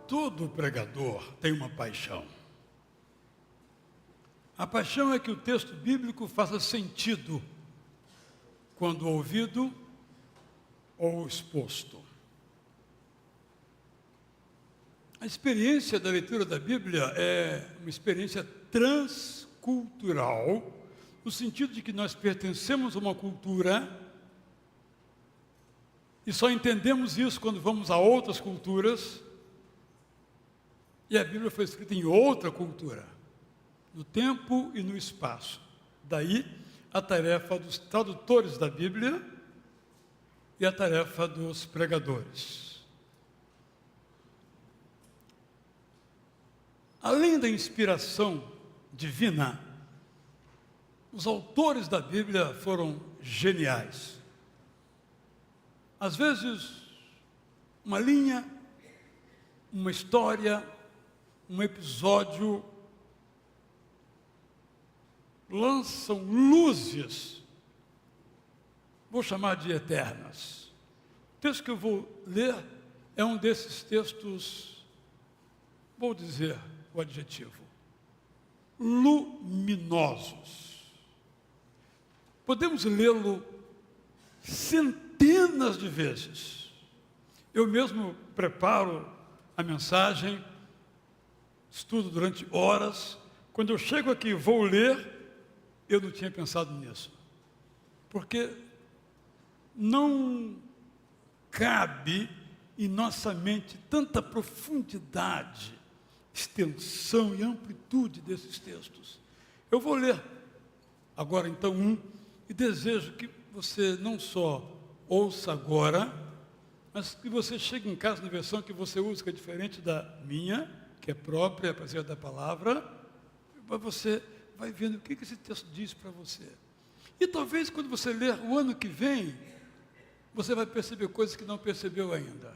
Todo pregador tem uma paixão. A paixão é que o texto bíblico faça sentido quando ouvido ou exposto. A experiência da leitura da Bíblia é uma experiência transcultural, no sentido de que nós pertencemos a uma cultura e só entendemos isso quando vamos a outras culturas, e a Bíblia foi escrita em outra cultura, no tempo e no espaço. Daí a tarefa dos tradutores da Bíblia e a tarefa dos pregadores. Além da inspiração divina, os autores da Bíblia foram geniais. Às vezes, uma linha, uma história, um episódio lançam luzes, vou chamar de eternas. O texto que eu vou ler é um desses textos, vou dizer o adjetivo, luminosos. Podemos lê-lo centenas de vezes. Eu mesmo preparo a mensagem, estudo durante horas. Quando eu chego aqui e vou ler, eu não tinha pensado nisso. Porque não cabe em nossa mente tanta profundidade, extensão e amplitude desses textos. Eu vou ler agora então e desejo que você não só ouça agora, mas que você chegue em casa na versão que você usa, que é diferente da minha, que é própria, apesar da palavra, você vai vendo o que esse texto diz para você. E talvez quando você ler o ano que vem, você vai perceber coisas que não percebeu ainda.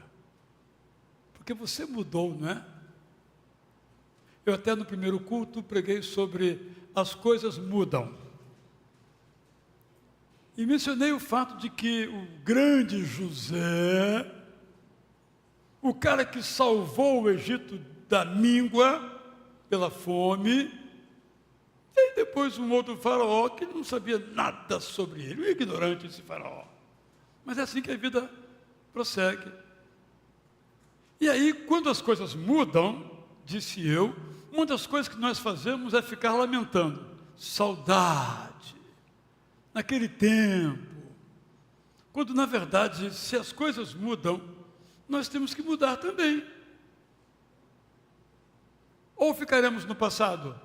Porque você mudou, não é? Eu até no primeiro culto preguei sobre as coisas mudam. E mencionei o fato de que o grande José, o cara que salvou o Egito da míngua pela fome, e depois um outro faraó que não sabia nada sobre ele, um ignorante esse faraó. Mas é assim que a vida prossegue. E aí, quando as coisas mudam, disse eu, uma das coisas que nós fazemos é ficar lamentando. Saudade, naquele tempo. Quando, na verdade, se as coisas mudam, nós temos que mudar também. Ou ficaremos no passado,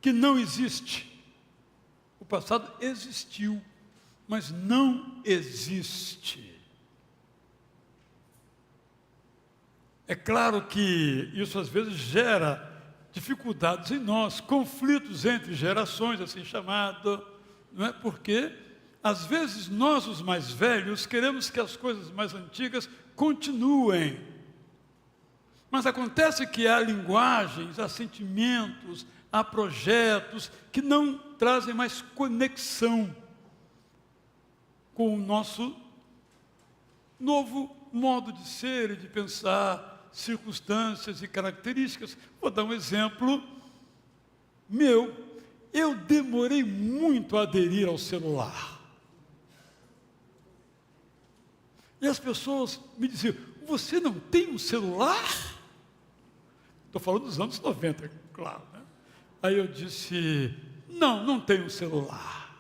que não existe. O passado existiu, mas não existe. É claro que isso às vezes gera dificuldades em nós, conflitos entre gerações, assim chamado, não é? Porque às vezes nós, os mais velhos, queremos que as coisas mais antigas continuem. Mas acontece que há linguagens, há sentimentos, há projetos que não trazem mais conexão com o nosso novo modo de ser e de pensar, circunstâncias e características. Vou dar um exemplo meu. Eu demorei muito a aderir ao celular. E as pessoas me diziam, você não tem um celular? Estou falando dos anos 90, claro, né? Aí eu disse, não tenho celular.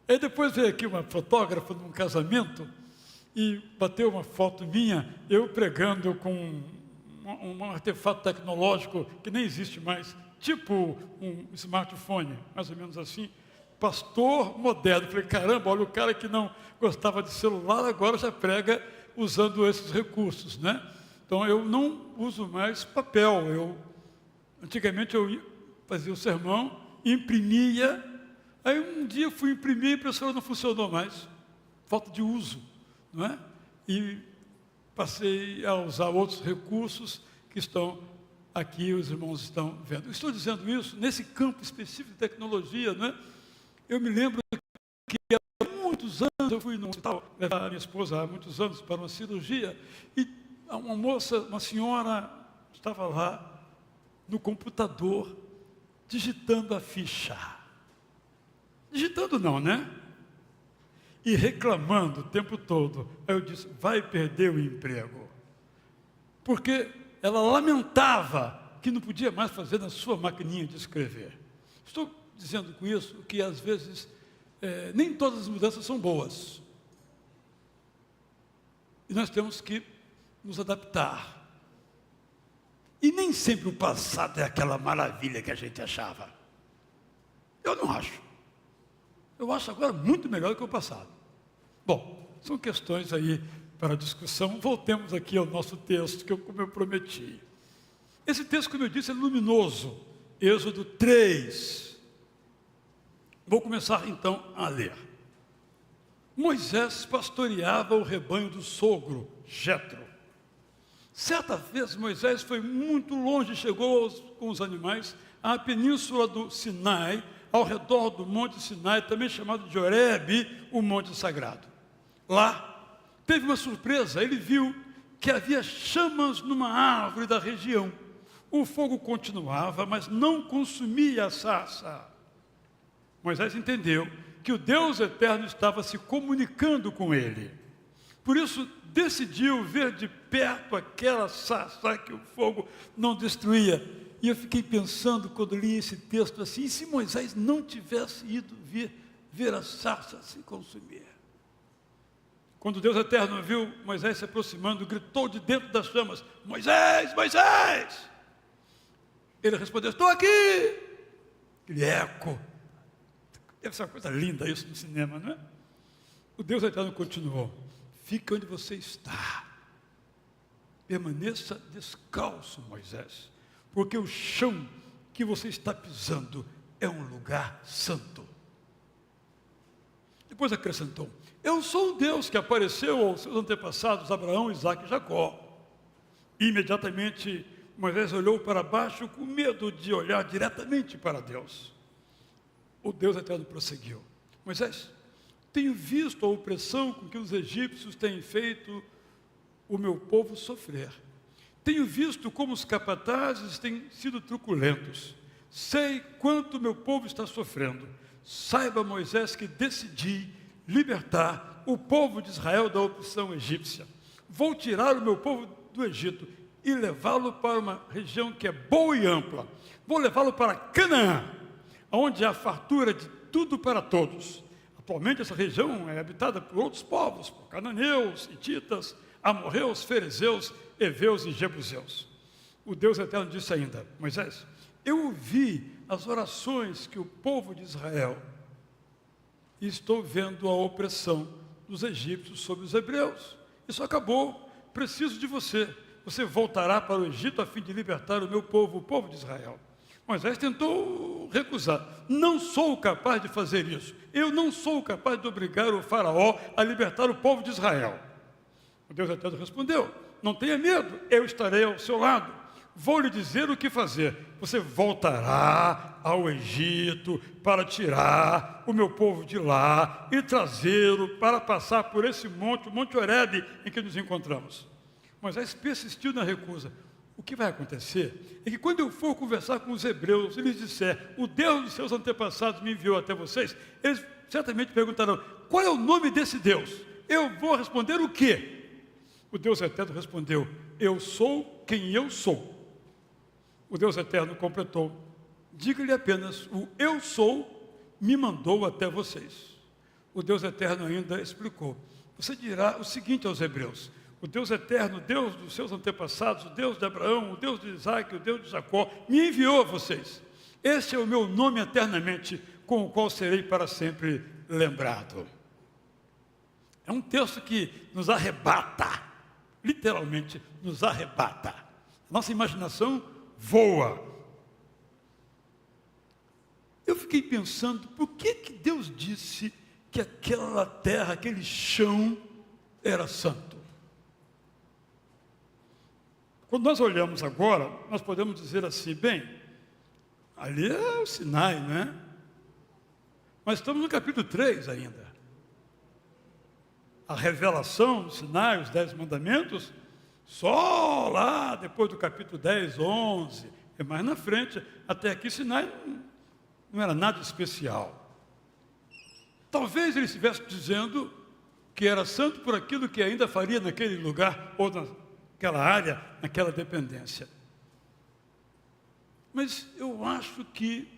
Aí depois veio aqui uma fotógrafa num casamento e bateu uma foto minha, eu pregando com um artefato tecnológico que nem existe mais, tipo um smartphone, mais ou menos assim, pastor moderno. Falei, caramba, olha o cara que não gostava de celular, agora já prega usando esses recursos, né? Então eu não uso mais papel, antigamente eu fazia o sermão, imprimia, aí um dia eu fui imprimir e a impressora não funcionou mais, falta de uso, não é? E passei a usar outros recursos que estão aqui, os irmãos estão vendo. Estou dizendo isso nesse campo específico de tecnologia, não é? Eu me lembro que há muitos anos eu fui no hospital levar a minha esposa há muitos anos para uma cirurgia e uma moça, uma senhora, estava lá no computador, digitando a ficha. Digitando não, né? E reclamando o tempo todo. Aí eu disse, vai perder o emprego. Porque ela lamentava que não podia mais fazer na sua maquininha de escrever. Estou dizendo com isso que às vezes nem todas as mudanças são boas. E nós temos que nos adaptar. E nem sempre o passado é aquela maravilha que a gente achava. Eu não acho. Eu acho agora muito melhor do que o passado. Bom, são questões aí para discussão. Voltemos aqui ao nosso texto, como eu prometi. Esse texto, como eu disse, é luminoso. Êxodo 3. Vou começar então a ler. Moisés pastoreava o rebanho do sogro, Jetro. Certa vez Moisés foi muito longe, chegou com os animais à península do Sinai, ao redor do monte Sinai, também chamado de Horebe, o monte sagrado. Lá teve uma surpresa, ele viu que havia chamas numa árvore da região. O fogo continuava, mas não consumia a sarça. Moisés entendeu que o Deus eterno estava se comunicando com ele. Por isso, decidiu ver de perto aquela sarça que o fogo não destruía. E eu fiquei pensando, quando li esse texto assim, e se Moisés não tivesse ido ver a sarça se consumir? Quando Deus eterno viu Moisés se aproximando, gritou de dentro das chamas, Moisés, Moisés! Ele respondeu, estou aqui! Aquele eco. Deve ser uma coisa linda isso no cinema, não é? O Deus eterno continuou, fique onde você está. Permaneça descalço, Moisés, porque o chão que você está pisando é um lugar santo. Depois acrescentou, eu sou o Deus que apareceu aos seus antepassados, Abraão, Isaque e Jacó. Imediatamente, Moisés olhou para baixo com medo de olhar diretamente para Deus. O Deus eterno prosseguiu, Moisés, tenho visto a opressão com que os egípcios têm feito o meu povo sofrer. Tenho visto como os capatazes têm sido truculentos. Sei quanto meu povo está sofrendo. Saiba, Moisés, que decidi libertar o povo de Israel da opressão egípcia. Vou tirar o meu povo do Egito e levá-lo para uma região que é boa e ampla. Vou levá-lo para Canaã, onde há fartura de tudo para todos. Atualmente essa região é habitada por outros povos, por cananeus, hititas, amorreus, ferezeus, heveus e jebuseus. O Deus eterno disse ainda, Moisés, eu ouvi as orações que o povo de Israel e estou vendo a opressão dos egípcios sobre os hebreus. Isso acabou, preciso de você. Você voltará para o Egito a fim de libertar o meu povo, o povo de Israel. Moisés tentou recusar. Não sou capaz de fazer isso. Eu não sou capaz de obrigar o faraó a libertar o povo de Israel. O Deus eterno respondeu, não tenha medo, eu estarei ao seu lado. Vou lhe dizer o que fazer. Você voltará ao Egito para tirar o meu povo de lá e trazê-lo para passar por esse monte, o Monte Horebe, em que nos encontramos. Moisés persistiu na recusa. O que vai acontecer é que quando eu for conversar com os hebreus, e lhes disser, o Deus dos seus antepassados me enviou até vocês, eles certamente perguntarão, qual é o nome desse Deus? Eu vou responder o quê? O Deus eterno respondeu, eu sou quem eu sou. O Deus eterno completou, diga-lhe apenas, o eu sou me mandou até vocês. O Deus eterno ainda explicou, você dirá o seguinte aos hebreus, o Deus eterno, o Deus dos seus antepassados, o Deus de Abraão, o Deus de Isaque, o Deus de Jacó, me enviou a vocês. Esse é o meu nome eternamente, com o qual serei para sempre lembrado. É um texto que nos arrebata, literalmente nos arrebata. Nossa imaginação voa. Eu fiquei pensando, por que Deus disse que aquela terra, aquele chão era santo? Quando nós olhamos agora, nós podemos dizer assim, bem, ali é o Sinai, não é? Mas estamos no capítulo 3 ainda. A revelação do Sinai, os 10 mandamentos, Só lá, depois do capítulo 10, 11, é mais na frente, até aqui Sinai não era nada especial. Talvez ele estivesse dizendo que era santo por aquilo que ainda faria naquele lugar, ou naquela área, naquela dependência. Mas eu acho que,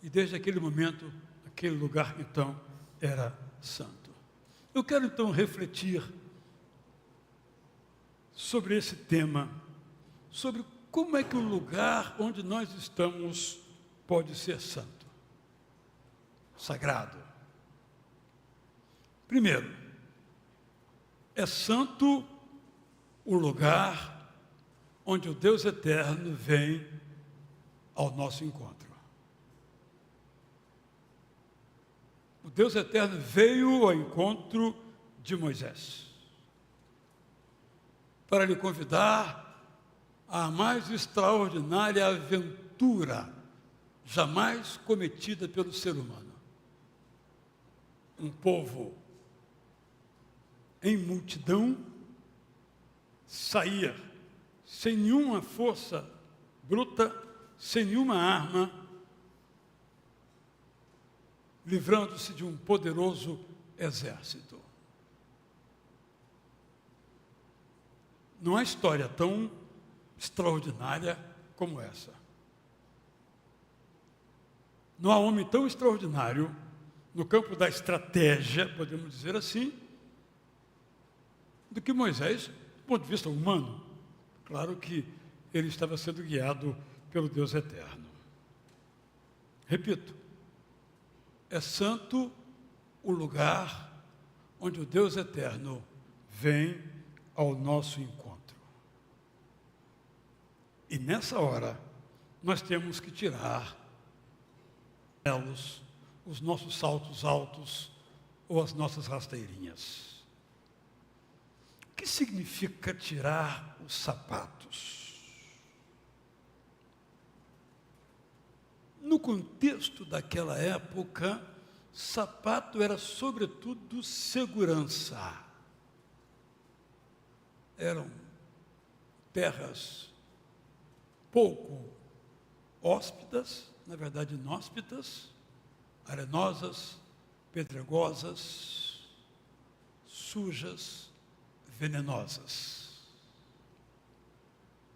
e desde aquele momento, aquele lugar então era santo. Eu quero então refletir sobre esse tema, sobre como é que o lugar onde nós estamos pode ser santo, sagrado. Primeiro, é santo o lugar onde o Deus eterno vem ao nosso encontro. O Deus eterno veio ao encontro de Moisés para lhe convidar à mais extraordinária aventura jamais cometida pelo ser humano. Um povo em multidão sair sem nenhuma força bruta, sem nenhuma arma, livrando-se de um poderoso exército. Não há história tão extraordinária como essa. Não há homem tão extraordinário no campo da estratégia, podemos dizer assim, do que Moisés, do ponto de vista humano. Claro que ele estava sendo guiado pelo Deus eterno. Repito, é santo o lugar onde o Deus eterno vem ao nosso encontro. E nessa hora, nós temos que tirar os nossos saltos altos ou as nossas rasteirinhas. O que significa tirar os sapatos? No contexto daquela época, sapato era sobretudo segurança. Eram terras pouco hóspidas, na verdade inóspitas, arenosas, pedregosas, sujas, venenosas.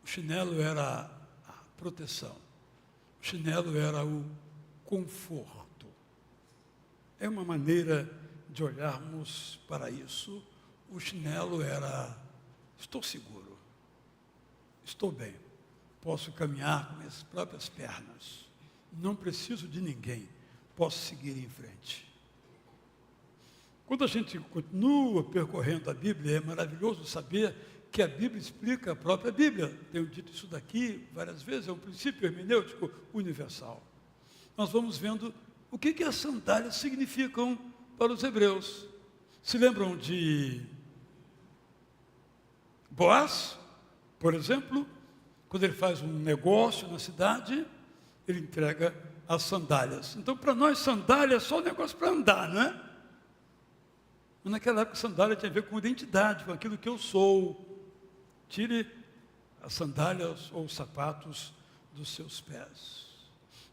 O chinelo era a proteção, o chinelo era o conforto. É uma maneira de olharmos para isso. O chinelo era: estou seguro, estou bem, posso caminhar com minhas próprias pernas, não preciso de ninguém, posso seguir em frente. Quando a gente continua percorrendo a Bíblia, é maravilhoso saber que a Bíblia explica a própria Bíblia. Tenho dito isso daqui várias vezes, é um princípio hermenêutico universal. Nós vamos vendo o que as sandálias significam para os hebreus. Se lembram de Boaz, por exemplo? Quando ele faz um negócio na cidade, ele entrega as sandálias. Então, para nós, sandália é só um negócio para andar, não é? Mas naquela época, sandália tinha a ver com identidade, com aquilo que eu sou. Tire as sandálias ou os sapatos dos seus pés.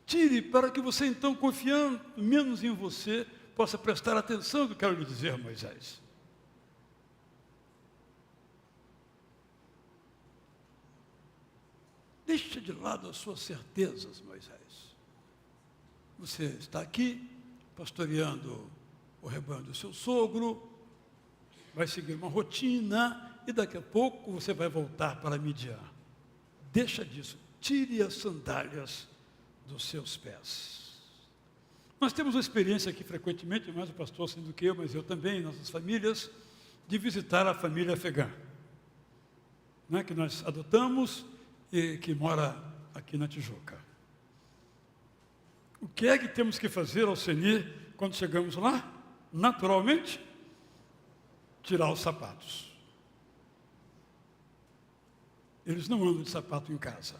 Tire para que você, então, confiando menos em você, possa prestar atenção no que eu quero lhe dizer, Moisés. Deixa de lado as suas certezas, Moisés. Você está aqui, pastoreando o rebanho do seu sogro, vai seguir uma rotina, e daqui a pouco você vai voltar para Midian. Deixa disso, tire as sandálias dos seus pés. Nós temos uma experiência aqui frequentemente, mais o pastor assim do que eu, mas eu também, nossas famílias, de visitar a família afegã, né, que nós adotamos e que mora aqui na Tijuca. O que é que temos que fazer ao Senir quando chegamos lá? Naturalmente, tirar os sapatos. Eles não andam de sapato em casa.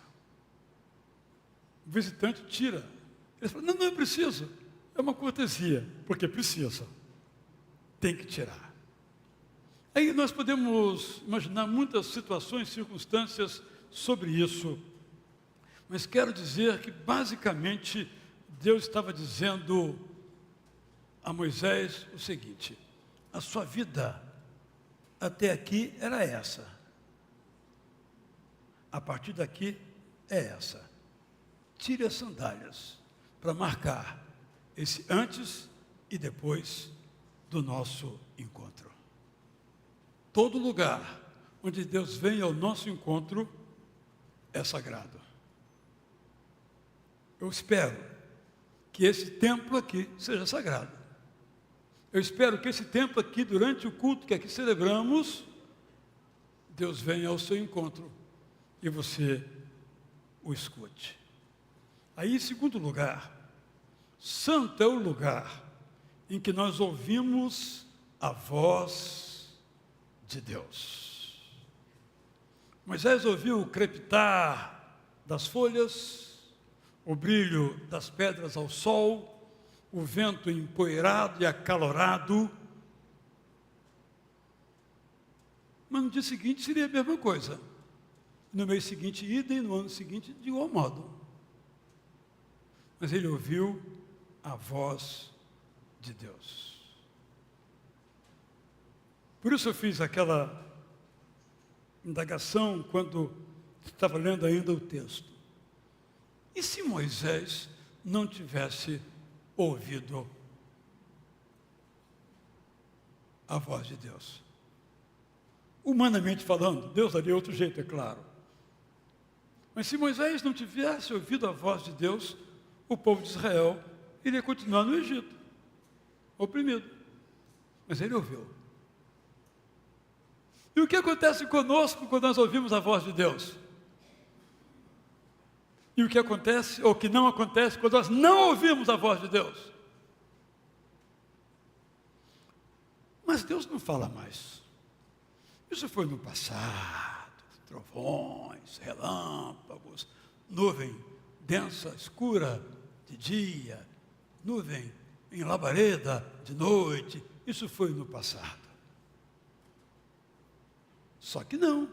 O visitante tira. Eles falam: não é preciso. É uma cortesia, porque precisa. Tem que tirar. Aí nós podemos imaginar muitas situações, circunstâncias sobre isso. Mas quero dizer que, basicamente, Deus estava dizendo a Moisés o seguinte: a sua vida até aqui era essa. A partir daqui é essa. Tire as sandálias para marcar esse antes e depois do nosso encontro. Todo lugar onde Deus vem ao nosso encontro é sagrado. Eu espero que esse templo aqui seja sagrado. Eu espero que esse templo aqui, durante o culto que aqui celebramos, Deus venha ao seu encontro e você o escute. Aí, em segundo lugar, santo é o lugar em que nós ouvimos a voz de Deus. Moisés ouviu o crepitar das folhas, o brilho das pedras ao sol, o vento empoeirado e acalorado. Mas no dia seguinte seria a mesma coisa. No mês seguinte, idem, no ano seguinte, de igual modo. Mas ele ouviu a voz de Deus. Por isso eu fiz aquela indagação quando estava lendo ainda o texto. E se Moisés não tivesse ouvido a voz de Deus? Humanamente falando, Deus daria outro jeito, é claro. Mas se Moisés não tivesse ouvido a voz de Deus, o povo de Israel iria continuar no Egito, oprimido. Mas ele ouviu. E o que acontece conosco quando nós ouvimos a voz de Deus? E o que acontece, ou que não acontece, quando nós não ouvimos a voz de Deus? Mas Deus não fala mais. Isso foi no passado, trovões, relâmpagos, nuvem densa, escura de dia, nuvem em labareda de noite. Isso foi no passado. Só que não.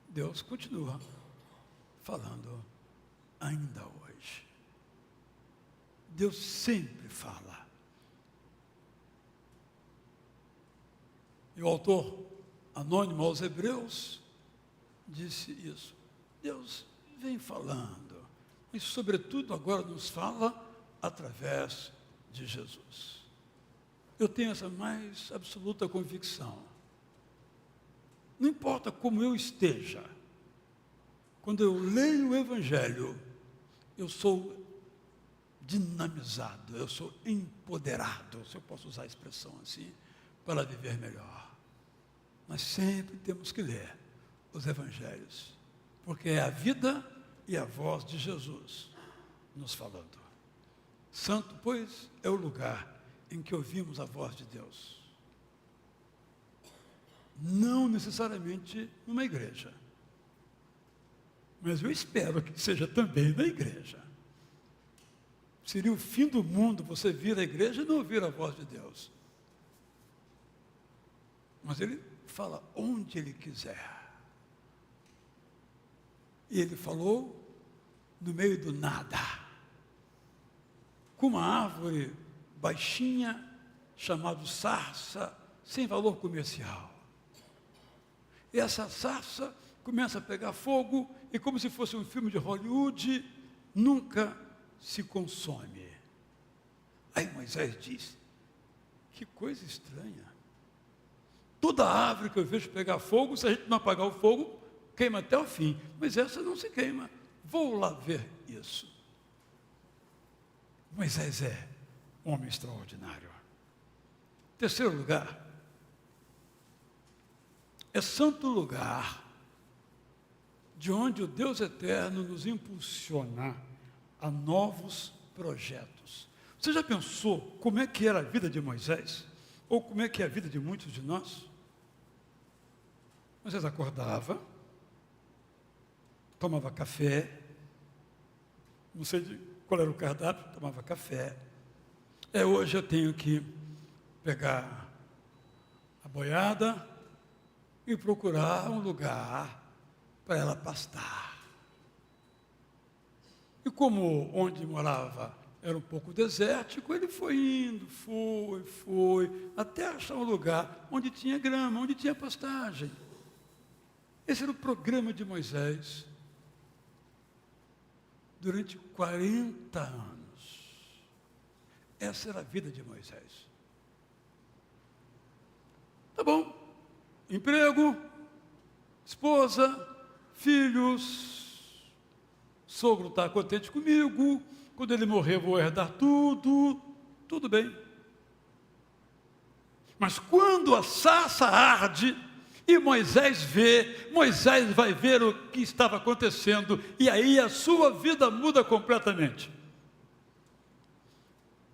Deus continua falando ainda hoje. Deus sempre fala. E o autor anônimo aos Hebreus disse isso. Deus vem falando, mas sobretudo agora nos fala através de Jesus. Eu tenho essa mais absoluta convicção. Não importa como eu esteja, quando eu leio o Evangelho, eu sou dinamizado, eu sou empoderado, se eu posso usar a expressão assim, para viver melhor. Mas sempre temos que ler os Evangelhos, porque é a vida e a voz de Jesus nos falando. Santo, pois, é o lugar em que ouvimos a voz de Deus. Não necessariamente numa igreja, mas eu espero que seja também na igreja. Seria o fim do mundo você vir à igreja e não ouvir a voz de Deus. Mas Ele fala onde Ele quiser. E Ele falou no meio do nada, com uma árvore baixinha, chamada sarça, sem valor comercial. E essa sarça começa a pegar fogo e, como se fosse um filme de Hollywood, nunca se consome. Aí Moisés diz: que coisa estranha. Toda árvore que eu vejo pegar fogo, se a gente não apagar o fogo, queima até o fim. Mas essa não se queima. Vou lá ver isso. Moisés é um homem extraordinário. Terceiro lugar, é santo lugar de onde o Deus eterno nos impulsiona a novos projetos. Você já pensou como é que era a vida de Moisés? Ou como é que é a vida de muitos de nós? Moisés acordava, tomava café, não sei qual era o cardápio, tomava café. Hoje eu tenho que pegar a boiada e procurar um lugar para ela pastar. E como onde morava era um pouco desértico, ele foi indo, foi, até achar um lugar onde tinha grama, onde tinha pastagem. Esse era o programa de Moisés durante 40 anos. Essa era a vida de Moisés. Tá bom, emprego, esposa, filhos, sogro está contente comigo, quando ele morrer vou herdar tudo bem. Mas quando a sarça arde e Moisés vai ver o que estava acontecendo, e aí a sua vida muda completamente.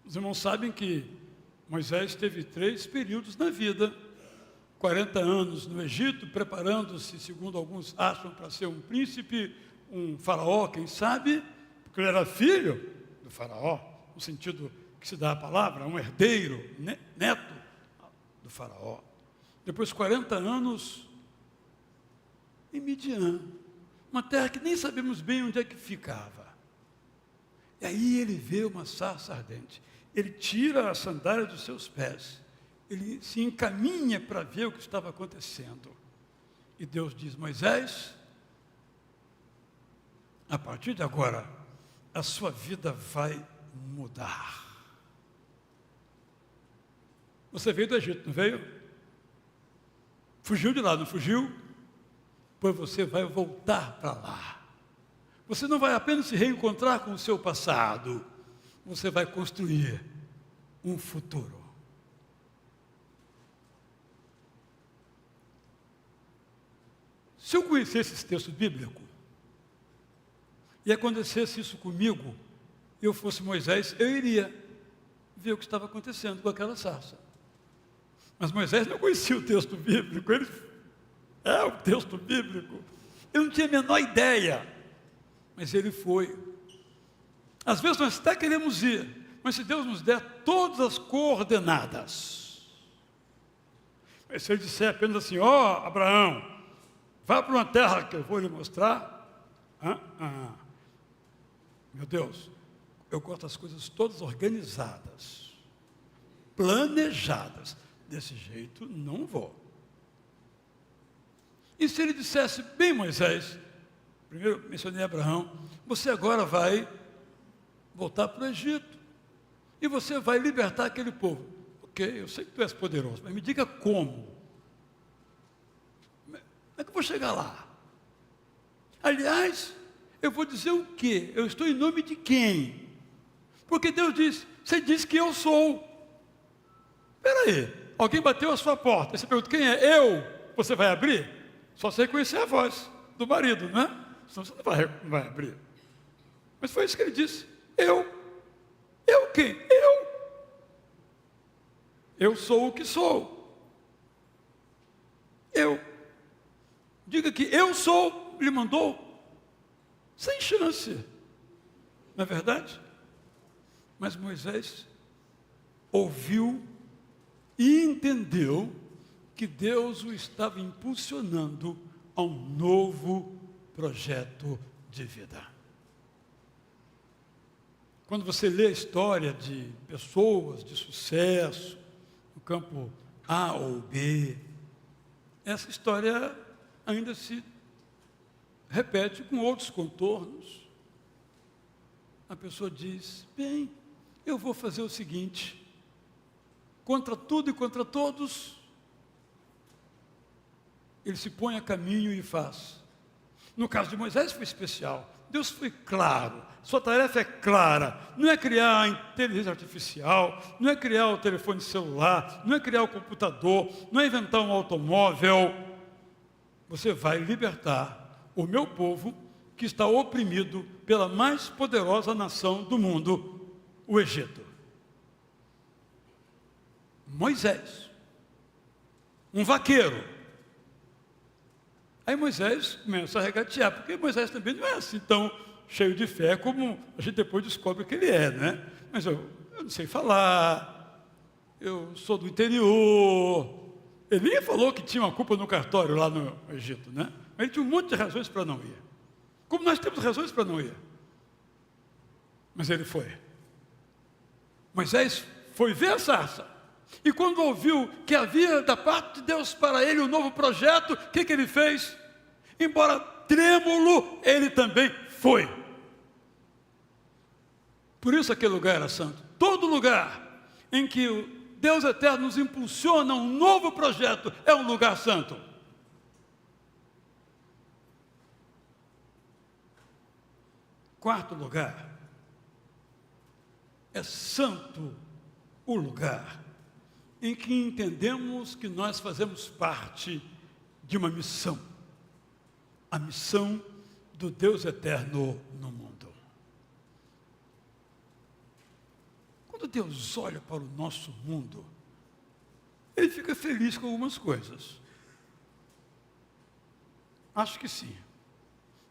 Os irmãos sabem que Moisés teve 3 períodos na vida: 40 anos no Egito, preparando-se, segundo alguns acham, para ser um príncipe, um faraó, quem sabe, porque ele era filho do faraó, no sentido que se dá a palavra, um herdeiro, neto do faraó. Depois 40 anos em Midian, uma terra que nem sabemos bem onde é que ficava. E aí ele vê uma sarça ardente, ele tira a sandália dos seus pés, ele se encaminha para ver o que estava acontecendo. E Deus diz: Moisés, a partir de agora, a sua vida vai mudar. Você veio do Egito, não veio? Fugiu de lá, não fugiu? Pois você vai voltar para lá. Você não vai apenas se reencontrar com o seu passado, você vai construir um futuro. Se eu conhecesse esse texto bíblico, e acontecesse isso comigo, e eu fosse Moisés, eu iria ver o que estava acontecendo com aquela sarça. Mas Moisés não conhecia o texto bíblico, ele é o texto bíblico, ele não tinha a menor ideia, mas ele foi. Às vezes nós até queremos ir, mas se Deus nos der todas as coordenadas, mas se ele disser apenas assim: ó, Abraão, vá para uma terra que eu vou lhe mostrar, meu Deus, eu gosto das coisas todas organizadas, planejadas. Desse jeito, não vou. E se ele dissesse: bem, Moisés, primeiro mencionei Abraão, você agora vai voltar para o Egito, e você vai libertar aquele povo. Ok, eu sei que tu és poderoso, mas me diga como. Como é que eu vou chegar lá? Aliás, eu vou dizer o quê? Eu estou em nome de quem? Porque Deus diz: você diz que eu sou. Espera aí. Alguém bateu a sua porta, você pergunta: quem é? Eu. Você vai abrir? Só se reconhecer a voz do marido, não é? Senão você não vai abrir. Mas foi isso que ele disse: eu. Eu quem? Eu sou o que sou. Eu. Diga que eu sou, ele mandou. Sem chance. Não é verdade? Mas Moisés ouviu e entendeu que Deus o estava impulsionando a um novo projeto de vida. Quando você lê a história de pessoas de sucesso, no campo A ou B, essa história ainda se repete com outros contornos. A pessoa diz: bem, eu vou fazer o seguinte, contra tudo e contra todos, ele se põe a caminho e faz. No caso de Moisés foi especial. Deus foi claro, sua tarefa é clara, não é criar a inteligência artificial, não é criar o telefone celular, não é criar o computador, não é inventar um automóvel. Você vai libertar o meu povo que está oprimido pela mais poderosa nação do mundo, o Egito. Moisés, um vaqueiro. Aí Moisés começa a regatear, porque Moisés também não é assim tão cheio de fé como a gente depois descobre que ele é, né? Mas eu não sei falar, eu sou do interior, Ele nem falou que tinha uma culpa no cartório lá no Egito, né? Mas ele tinha um monte de razões para não ir. Como nós temos razões para não ir. Mas ele foi. Moisés foi ver a sarça. E quando ouviu que havia da parte de Deus para ele um novo projeto, o que ele fez? Embora trêmulo, ele também foi. Por isso aquele lugar era santo. Todo lugar em que o Deus eterno nos impulsiona um novo projeto é um lugar santo. Quarto lugar, é santo o lugar em que entendemos que nós fazemos parte de uma missão. A missão do Deus eterno no mundo. Quando Deus olha para o nosso mundo, Ele fica feliz com algumas coisas. Acho que sim.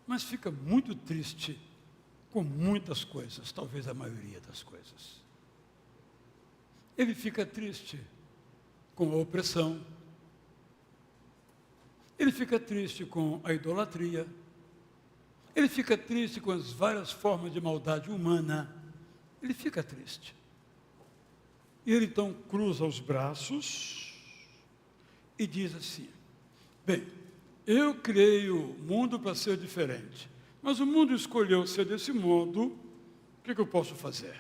Mas fica muito triste com muitas coisas, talvez a maioria das coisas. Ele fica triste com a opressão. Ele fica triste com a idolatria. Ele fica triste com as várias formas de maldade humana. Ele fica triste. E ele então cruza os braços e diz assim: bem, eu criei o mundo para ser diferente, mas o mundo escolheu ser desse modo, o que eu posso fazer?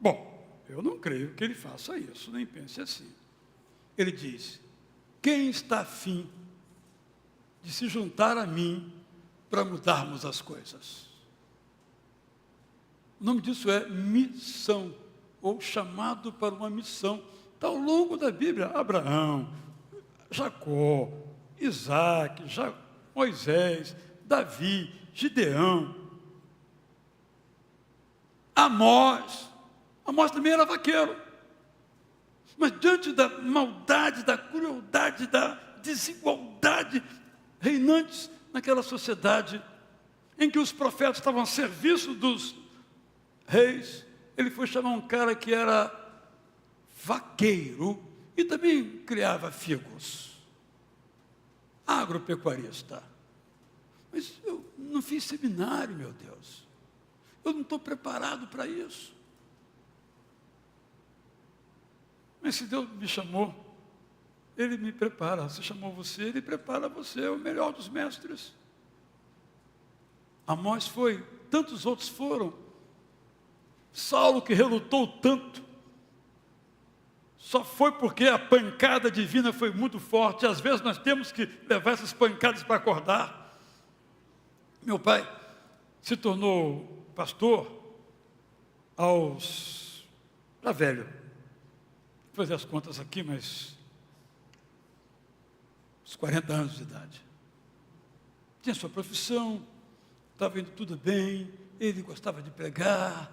Bom, eu não creio que ele faça isso, nem pense assim. Ele diz: quem está afim de se juntar a mim para mudarmos as coisas? O nome disso é missão, ou chamado para uma missão. Está ao longo da Bíblia: Abraão, Jacó, Isaac, Moisés, Davi, Gideão, Amós. Amós também era vaqueiro. Mas diante da maldade, da crueldade, da desigualdade reinantes naquela sociedade, em que os profetas estavam a serviço dos reis, ele foi chamar um cara que era vaqueiro e também criava figos. Agropecuarista. Mas eu não fiz seminário, meu Deus. Eu não estou preparado para isso. Mas se Deus me chamou, Ele me prepara. Se chamou você, Ele prepara você, é o melhor dos mestres. Amós foi, tantos outros foram. Saulo, que relutou tanto, só foi porque a pancada divina foi muito forte. Às vezes nós temos que levar essas pancadas para acordar. Meu pai se tornou pastor já velho. Vou fazer as contas aqui, mas uns 40 anos de idade. Tinha sua profissão, estava indo tudo bem, ele gostava de pregar,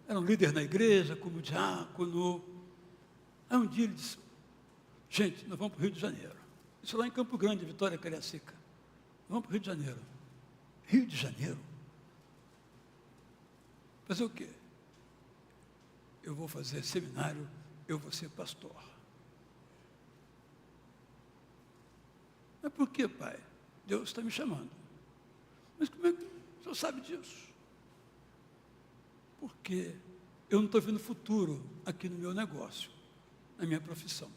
era um líder na igreja, como diácono. Aí um dia ele disse: gente, nós vamos para o Rio de Janeiro. Isso lá em Campo Grande, Vitória, Cariacica. Vamos para o Rio de Janeiro. Rio de Janeiro? Fazer o quê? Eu vou fazer seminário, eu vou ser pastor. Mas por que, pai? Deus está me chamando. Mas como é que o senhor sabe disso? Porque eu não estou vendo futuro aqui no meu negócio, na minha profissão.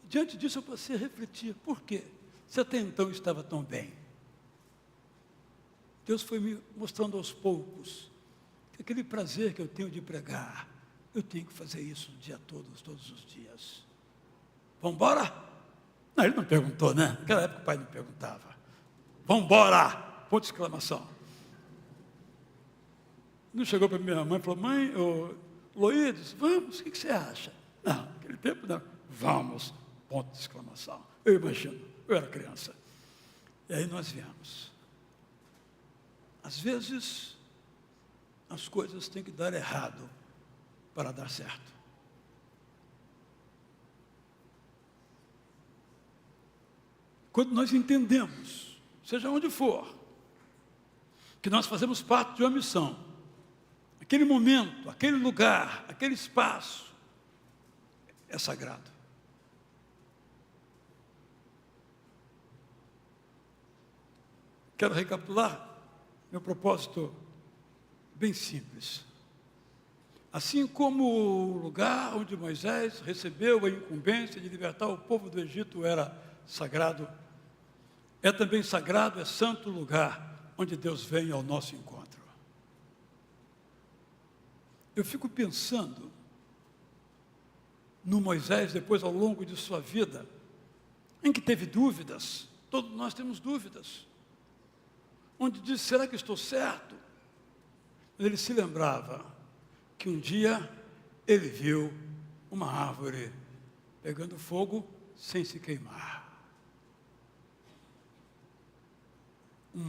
Diante disso eu passei a refletir: por quê? Se até então estava tão bem. Deus foi me mostrando aos poucos que aquele prazer que eu tenho de pregar, eu tenho que fazer isso o dia todo, todos os dias. Vamos embora? Não, ele não perguntou, né? Naquela época o pai não perguntava. Vamos embora! Ponto de exclamação. Não chegou para minha mãe e falou: mãe, Loídes, vamos, o que você acha? Não, naquele tempo não. Vamos, ponto de exclamação. Eu imagino, eu era criança. E aí nós viemos. Às vezes, as coisas têm que dar errado para dar certo. Quando nós entendemos, seja onde for, que nós fazemos parte de uma missão, aquele momento, aquele lugar, aquele espaço, é sagrado. Quero recapitular meu propósito bem simples. Assim como o lugar onde Moisés recebeu a incumbência de libertar o povo do Egito era sagrado, é também sagrado, é santo lugar onde Deus vem ao nosso encontro. Eu fico pensando no Moisés, depois ao longo de sua vida, em que teve dúvidas, todos nós temos dúvidas, onde disse, será que estou certo? Mas ele se lembrava que um dia ele viu uma árvore pegando fogo sem se queimar. Um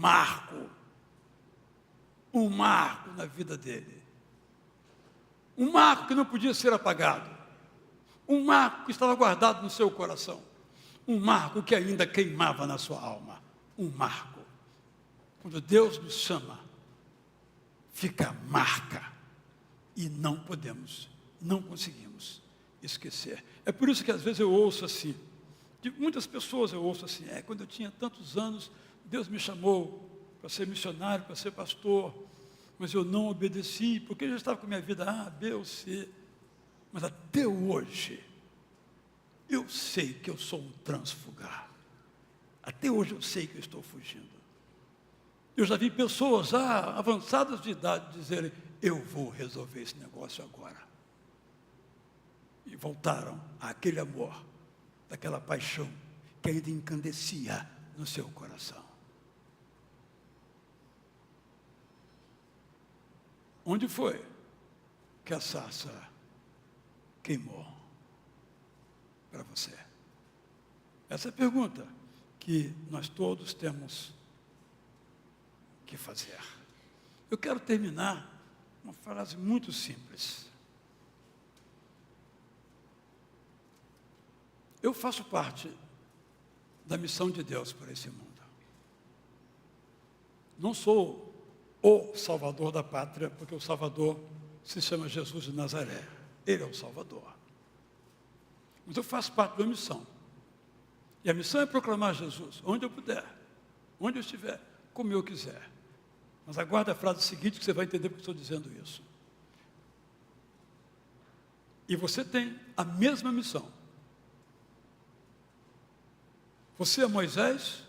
marco na vida dele. Um marco que não podia ser apagado. Um marco que estava guardado no seu coração. Um marco que ainda queimava na sua alma. Um marco. Quando Deus nos chama, fica a marca. E não conseguimos esquecer. É por isso que às vezes eu ouço assim, de muitas pessoas eu ouço assim, quando eu tinha tantos anos, Deus me chamou para ser missionário, para ser pastor, mas eu não obedeci, porque eu já estava com a minha vida A, B ou C. Mas até hoje, eu sei que eu sou um trânsfuga. Até hoje eu sei que eu estou fugindo. Eu já vi pessoas já avançadas de idade dizerem, eu vou resolver esse negócio agora. E voltaram àquele amor, daquela paixão que ainda encandecia no seu coração. Onde foi que a sarça queimou para você? Essa é a pergunta que nós todos temos que fazer. Eu quero terminar uma frase muito simples. Eu faço parte da missão de Deus para esse mundo. Não sou o Salvador da pátria, porque o Salvador se chama Jesus de Nazaré. Ele é o Salvador. Mas eu faço parte de uma missão. E a missão é proclamar Jesus, onde eu puder, onde eu estiver, como eu quiser. Mas aguarde a frase seguinte que você vai entender porque eu estou dizendo isso. E você tem a mesma missão. Você é Moisés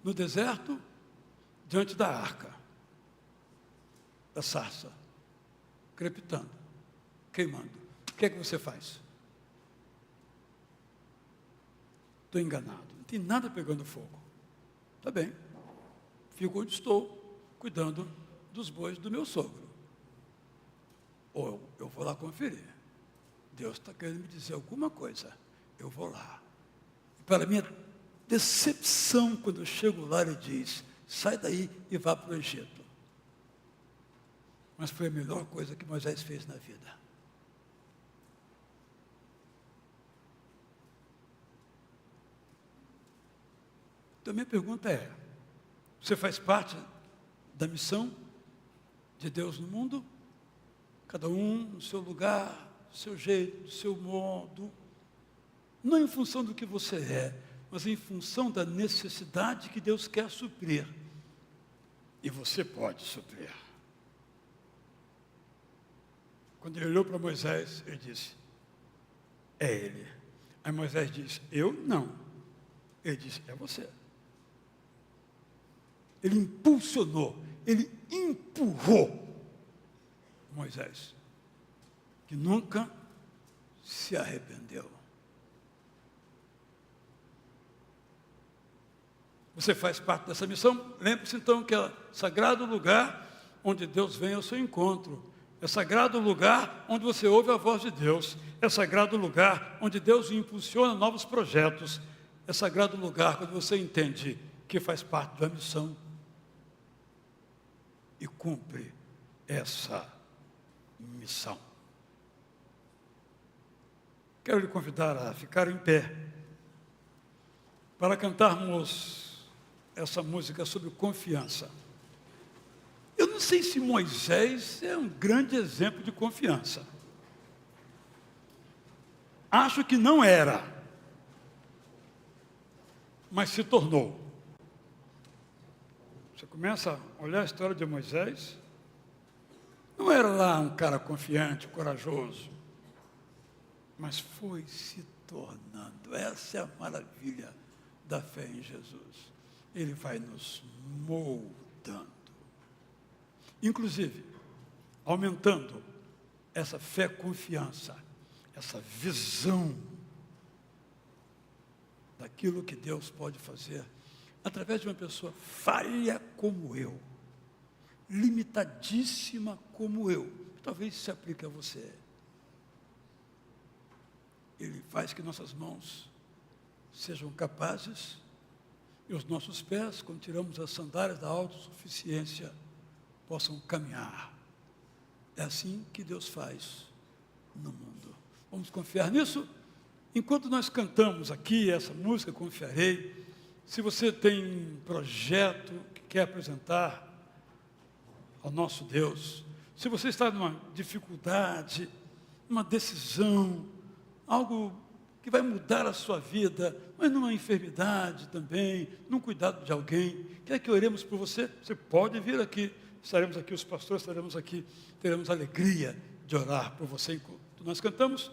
no deserto, diante da arca, da sarça, crepitando, queimando. O que é que você faz? Estou enganado, não tem nada pegando fogo. Está bem, fico onde estou, cuidando dos bois do meu sogro. Ou eu vou lá conferir. Deus está querendo me dizer alguma coisa, eu vou lá. Para minha decepção, quando eu chego lá, ele diz, sai daí e vá para o Egito. Mas foi a melhor coisa que Moisés fez na vida. Então, minha pergunta é, você faz parte da missão de Deus no mundo? Cada um no seu lugar, do seu jeito, do seu modo, não em função do que você é, mas em função da necessidade que Deus quer suprir. E você pode suprir. Quando ele olhou para Moisés, ele disse, é ele. Aí Moisés disse, eu não. Ele disse, é você. Ele impulsionou, ele empurrou Moisés, que nunca se arrependeu. Você faz parte dessa missão? Lembre-se então que é sagrado lugar onde Deus vem ao seu encontro. É sagrado lugar onde você ouve a voz de Deus. É sagrado lugar onde Deus impulsiona novos projetos. É sagrado lugar quando você entende que faz parte da missão e cumpre essa missão. Quero lhe convidar a ficar em pé para cantarmos essa música sobre confiança. Eu não sei se Moisés é um grande exemplo de confiança. Acho que não era, mas se tornou. Você começa a olhar a história de Moisés, não era lá um cara confiante, corajoso, mas foi se tornando. Essa é a maravilha da fé em Jesus. Ele vai nos moldando, inclusive aumentando essa fé, confiança, essa visão daquilo que Deus pode fazer através de uma pessoa falha como eu, limitadíssima como eu. Talvez se aplique a você. Ele faz que nossas mãos sejam capazes e os nossos pés, quando tiramos as sandálias da autossuficiência, possam caminhar. É assim que Deus faz no mundo. Vamos confiar nisso? Enquanto nós cantamos aqui essa música, Confiarei, se você tem um projeto que quer apresentar ao nosso Deus, se você está numa dificuldade, numa decisão, algo que vai mudar a sua vida, mas numa enfermidade também, num cuidado de alguém, quer que oremos por você? Você pode vir aqui, estaremos aqui, os pastores estaremos aqui, teremos alegria de orar por você enquanto nós cantamos.